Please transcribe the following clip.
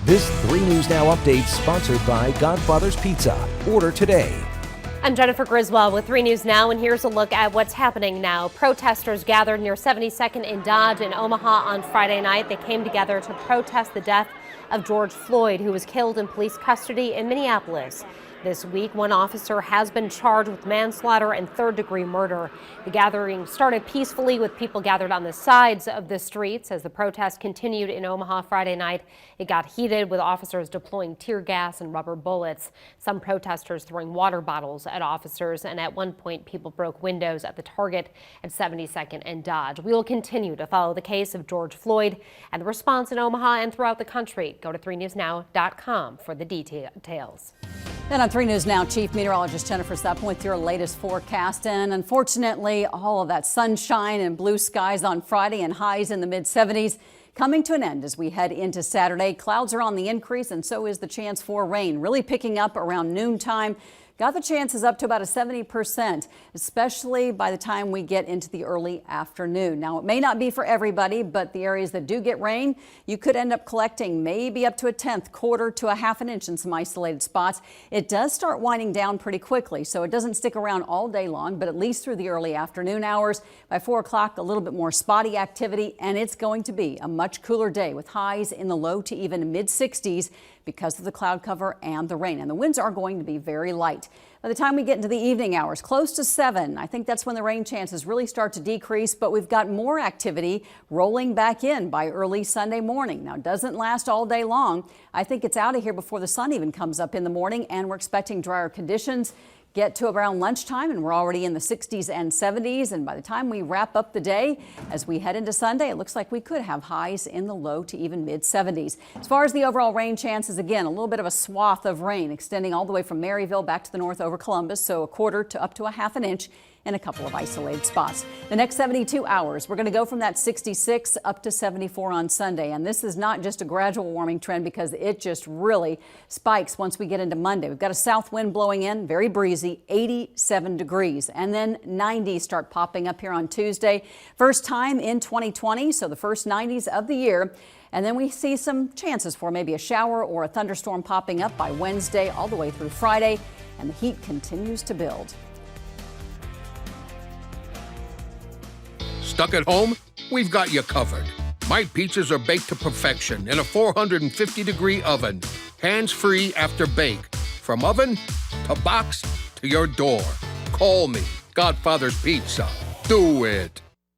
This 3 News Now update sponsored by Godfather's Pizza. Order today. I'm Jennifer Griswold with 3 News Now, and here's a look at what's happening now. Protesters gathered near 72nd and Dodge in Omaha on Friday night. They came together to protest the death of George Floyd, who was killed in police custody in Minneapolis. This week, one officer has been charged with manslaughter and third-degree murder. The gathering started peacefully with people gathered on the sides of the streets. As the protest continued in Omaha Friday night, it got heated with officers deploying tear gas and rubber bullets. Some protesters throwing water bottles at officers, and at one point, people broke windows at the Target at 72nd and Dodge. We will continue to follow the case of George Floyd and the response in Omaha and throughout the country. Go to 3newsnow.com for the details. And on 3 News Now, Chief Meteorologist Jennifer Suppin with your latest forecast. And unfortunately, all of that sunshine and blue skies on Friday and highs in the mid-70s coming to an end as we head into Saturday. Clouds are on the increase, and so is the chance for rain, really picking up around noontime. Got the chances up to about a 70%, especially by the time we get into the early afternoon. Now, it may not be for everybody, but the areas that do get rain, you could end up collecting maybe up to a tenth, quarter to a half an inch in some isolated spots. It does start winding down pretty quickly, so it doesn't stick around all day long, but at least through the early afternoon hours. By 4 o'clock, a little bit more spotty activity, and it's going to be a much cooler day with highs in the low to even mid-60s because of the cloud cover and the rain. And the winds are going to be very light. By the time we get into the evening hours, close to 7, I think that's when the rain chances really start to decrease, but we've got more activity rolling back in by early Sunday morning. Now, it doesn't last all day long. I think it's out of here before the sun even comes up in the morning, and we're expecting drier conditions. Get to around lunchtime, and we're already in the 60s and 70s. And by the time we wrap up the day, as we head into Sunday, it looks like we could have highs in the low to even mid 70s. As far as the overall rain chances, again, a little bit of a swath of rain extending all the way from Maryville back to the north over Columbus. So a quarter to up to a half an inch in a couple of isolated spots. The next 72 hours, we're going to go from that 66 up to 74 on Sunday. And this is not just a gradual warming trend because it just really spikes once we get into Monday. We've got a south wind blowing in, very breezy, 87 degrees. And then 90s start popping up here on Tuesday. First time in 2020, so the first 90s of the year. And then we see some chances for maybe a shower or a thunderstorm popping up by Wednesday all the way through Friday. And the heat continues to build. Stuck at home? We've got you covered. My pizzas are baked to perfection in a 450-degree oven. Hands-free after bake. From oven to box to your door. Call me, Godfather's Pizza. Do it.